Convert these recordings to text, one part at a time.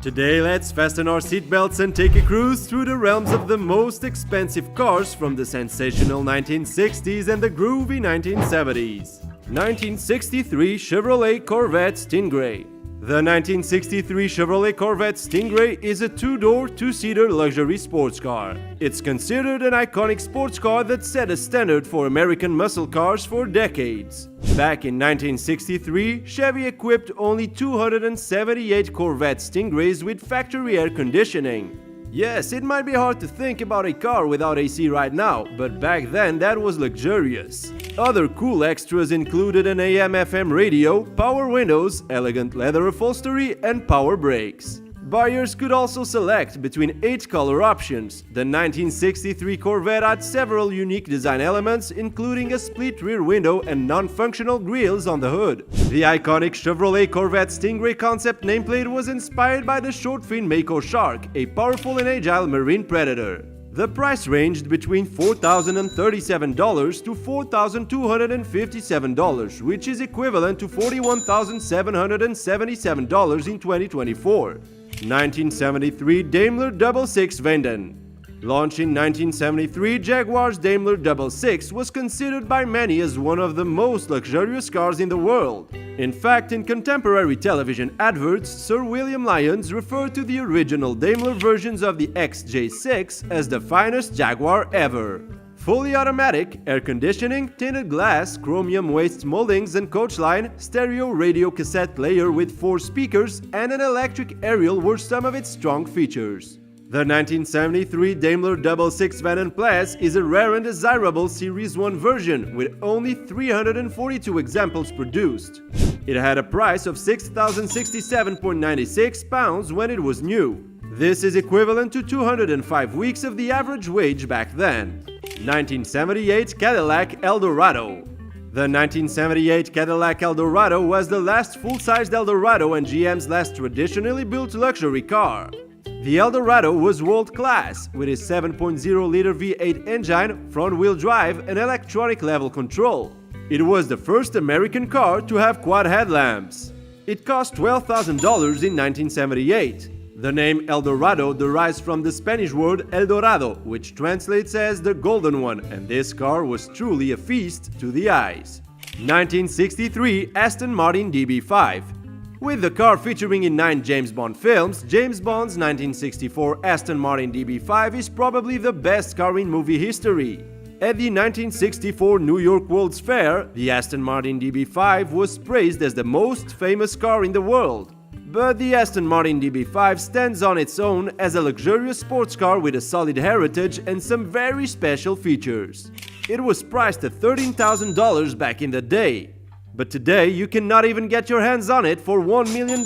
Today, let's fasten our seatbelts and take a cruise through the realms of the most expensive cars from the sensational 1960s and the groovy 1970s. 1963 Chevrolet Corvette Stingray. The 1963 Chevrolet Corvette Stingray is a two-door, two-seater luxury sports car. It's considered an iconic sports car that set a standard for American muscle cars for decades. Back in 1963, Chevy equipped only 278 Corvette Stingrays with factory air conditioning. Yes, it might be hard to think about a car without AC right now, but back then that was luxurious. Other cool extras included an AM/FM radio, power windows, elegant leather upholstery, and power brakes. Buyers could also select between 8 color options. The 1963 Corvette had several unique design elements, including a split rear window and non-functional grilles on the hood. The iconic Chevrolet Corvette Stingray concept nameplate was inspired by the short-fin Mako shark, a powerful and agile marine predator. The price ranged between $4,037 to $4,257, which is equivalent to $41,777 in 2024. 1973 Daimler 66 Vanden. Launched in 1973, Jaguar's Daimler 66 was considered by many as one of the most luxurious cars in the world. In fact, in contemporary television adverts, Sir William Lyons referred to the original Daimler versions of the XJ6 as the finest Jaguar ever. Fully automatic, air conditioning, tinted glass, chromium waist moldings and coach line, stereo radio cassette player with 4 speakers, and an electric aerial were some of its strong features. The 1973 Daimler 66 Vanden Plas is a rare and desirable Series 1 version with only 342 examples produced. It had a price of £6,067.96 when it was new. This is equivalent to 205 weeks of the average wage back then. 1978 Cadillac Eldorado. The 1978 Cadillac Eldorado was the last full-sized Eldorado and GM's last traditionally built luxury car. The Eldorado was world-class, with its 7.0-liter V8 engine, front-wheel drive, and electronic level control. It was the first American car to have quad headlamps. It cost $12,000 in 1978. The name Eldorado derives from the Spanish word El Dorado, which translates as the golden one, and this car was truly a feast to the eyes. 1963 Aston Martin DB5. With the car featuring in 9 James Bond films, James Bond's 1964 Aston Martin DB5 is probably the best car in movie history. At the 1964 New York World's Fair, the Aston Martin DB5 was praised as the most famous car in the world. But the Aston Martin DB5 stands on its own as a luxurious sports car with a solid heritage and some very special features. It was priced at $13,000 back in the day. But today, you cannot even get your hands on it for $1 million.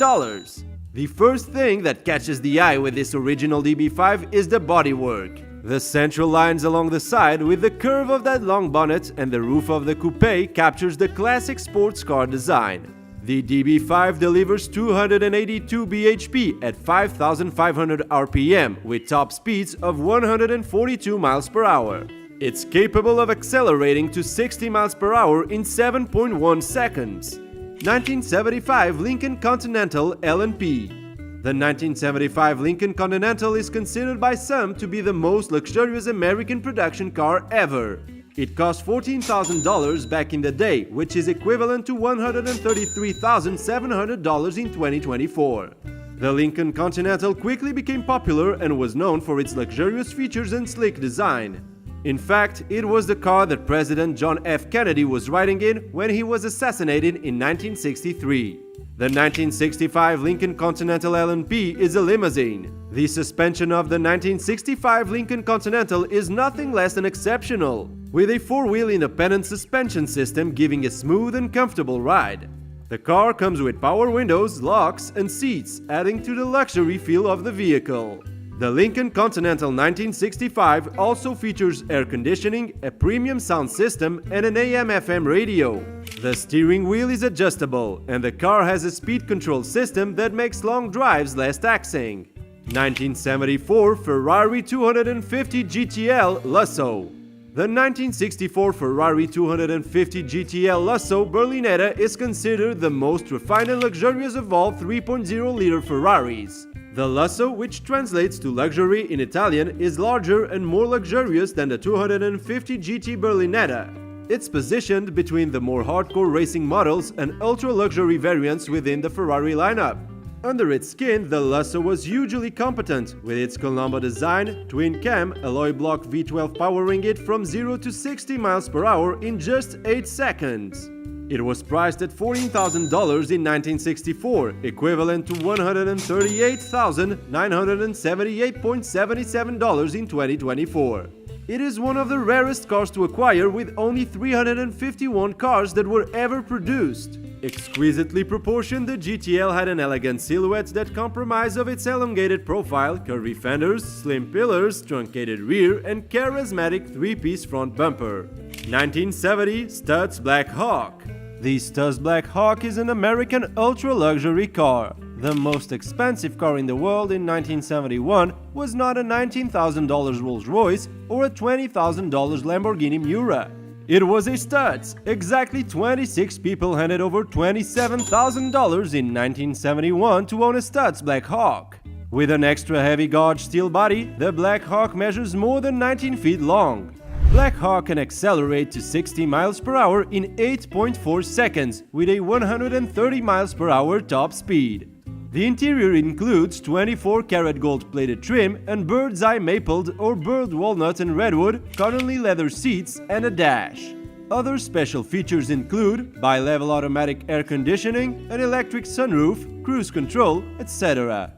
The first thing that catches the eye with this original DB5 is the bodywork. The central lines along the side with the curve of that long bonnet and the roof of the coupe captures the classic sports car design. The DB5 delivers 282 bhp at 5,500 rpm with top speeds of 142 miles per hour. It's capable of accelerating to 60 miles per hour in 7.1 seconds. 1975 Lincoln Continental LP. The 1975 Lincoln Continental is considered by some to be the most luxurious American production car ever. It cost $14,000 back in the day, which is equivalent to $133,700 in 2024. The Lincoln Continental quickly became popular and was known for its luxurious features and sleek design. In fact, it was the car that President John F. Kennedy was riding in when he was assassinated in 1963. The 1965 Lincoln Continental LP is a limousine. The suspension of the 1965 Lincoln Continental is nothing less than exceptional, with a 4-wheel independent suspension system giving a smooth and comfortable ride. The car comes with power windows, locks, and seats, adding to the luxury feel of the vehicle. The Lincoln Continental 1965 also features air conditioning, a premium sound system, and an AM/FM radio. The steering wheel is adjustable, and the car has a speed control system that makes long drives less taxing. 1974 Ferrari 250 GTL Lusso. The 1964 Ferrari 250 GTL Lusso Berlinetta is considered the most refined and luxurious of all 3.0-liter Ferraris. The Lusso, which translates to luxury in Italian, is larger and more luxurious than the 250 GT Berlinetta. It's positioned between the more hardcore racing models and ultra-luxury variants within the Ferrari lineup. Under its skin, the Lusso was hugely competent, with its Colombo design, twin-cam, alloy block V12 powering it from 0 to 60 miles per hour in just 8 seconds. It was priced at $14,000 in 1964, equivalent to $138,978.77 in 2024. It is one of the rarest cars to acquire, with only 351 cars that were ever produced. Exquisitely proportioned, the GTL had an elegant silhouette that compromised of its elongated profile, curvy fenders, slim pillars, truncated rear, and charismatic three-piece front bumper. 1970 Stutz Black Hawk. The Stutz Black Hawk is an American ultra-luxury car. The most expensive car in the world in 1971 was not a $19,000 Rolls-Royce or a $20,000 Lamborghini Miura. It was a Stutz. Exactly 26 people handed over $27,000 in 1971 to own a Stutz Black Hawk. With an extra heavy gauge steel body, the Black Hawk measures more than 19 feet long. Black Hawk can accelerate to 60 miles per hour in 8.4 seconds with a 130 miles per hour top speed. The interior includes 24-karat gold-plated trim and bird's eye mapled or burred walnut and redwood, Connolly leather seats, and a dash. Other special features include bi-level automatic air conditioning, an electric sunroof, cruise control, etc.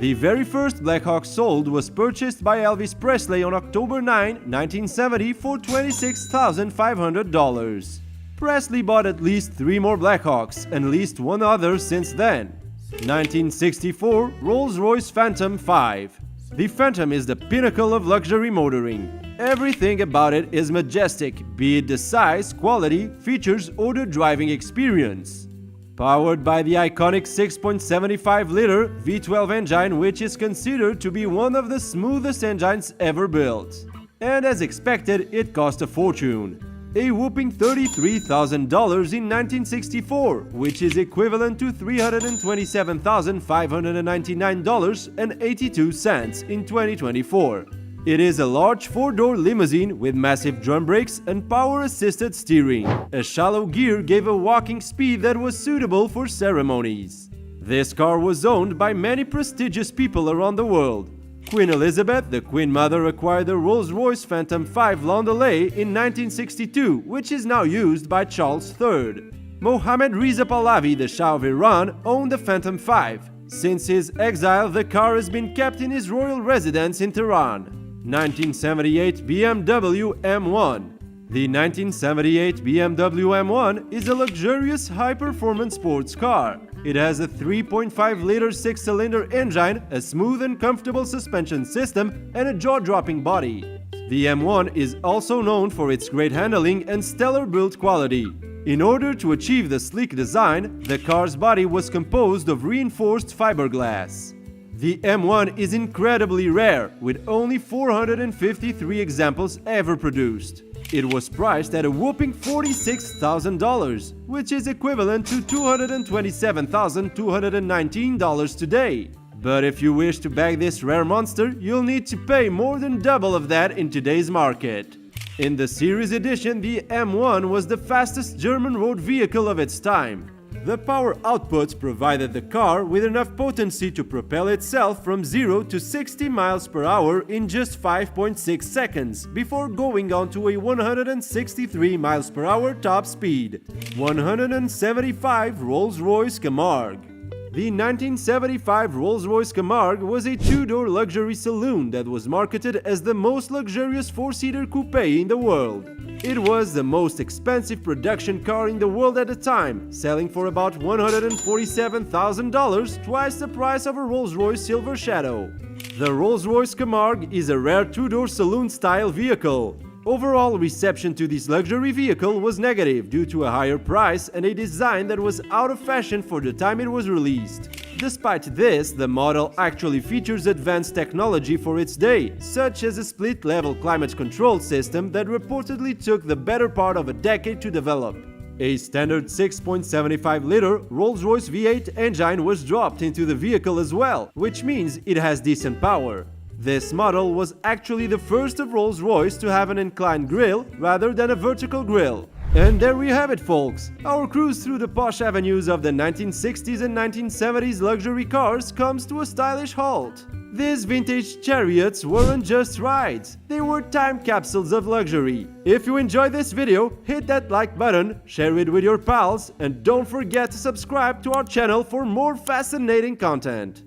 The very first Black Hawk sold was purchased by Elvis Presley on October 9, 1970 for $26,500. Presley bought at least 3 more Black Hawks and leased one other since then. 1964 Rolls-Royce Phantom 5. The Phantom is the pinnacle of luxury motoring. Everything about it is majestic, be it the size, quality, features, or the driving experience. Powered by the iconic 6.75-liter V12 engine, which is considered to be one of the smoothest engines ever built. And as expected, it cost a fortune. A whopping $33,000 in 1964, which is equivalent to $327,599.82 in 2024. It is a large 4-door limousine with massive drum brakes and power-assisted steering. A shallow gear gave a walking speed that was suitable for ceremonies. This car was owned by many prestigious people around the world. Queen Elizabeth, the Queen Mother, acquired the Rolls-Royce Phantom 5 Landaulet in 1962, which is now used by Charles III. Mohammad Reza Pahlavi, the Shah of Iran, owned the Phantom 5. Since his exile, the car has been kept in his royal residence in Tehran. 1978 BMW M1. The 1978 BMW M1 is a luxurious high-performance sports car. It has a 3.5-liter 6-cylinder engine, a smooth and comfortable suspension system, and a jaw-dropping body. The M1 is also known for its great handling and stellar build quality. In order to achieve the sleek design, the car's body was composed of reinforced fiberglass. The M1 is incredibly rare, with only 453 examples ever produced. It was priced at a whopping $46,000, which is equivalent to $227,219 today. But if you wish to bag this rare monster, you'll need to pay more than double of that in today's market. In the series edition, the M1 was the fastest German road vehicle of its time. The power output provided the car with enough potency to propel itself from 0 to 60 miles per hour in just 5.6 seconds, before going on to a 163 miles per hour top speed. 175 Rolls-Royce Camargue. The 1975 Rolls-Royce Camargue was a 2-door luxury saloon that was marketed as the most luxurious 4-seater coupe in the world. It was the most expensive production car in the world at the time, selling for about $147,000, twice the price of a Rolls-Royce Silver Shadow. The Rolls-Royce Camargue is a rare 2-door saloon-style vehicle. Overall reception to this luxury vehicle was negative due to a higher price and a design that was out of fashion for the time it was released. Despite this, the model actually features advanced technology for its day, such as a split-level climate control system that reportedly took the better part of a decade to develop. A standard 6.75-liter Rolls-Royce V8 engine was dropped into the vehicle as well, which means it has decent power. This model was actually the first of Rolls-Royce to have an inclined grille rather than a vertical grille. And there we have it, folks! Our cruise through the posh avenues of the 1960s and 1970s luxury cars comes to a stylish halt. These vintage chariots weren't just rides, they were time capsules of luxury. If you enjoyed this video, hit that like button, share it with your pals, and don't forget to subscribe to our channel for more fascinating content.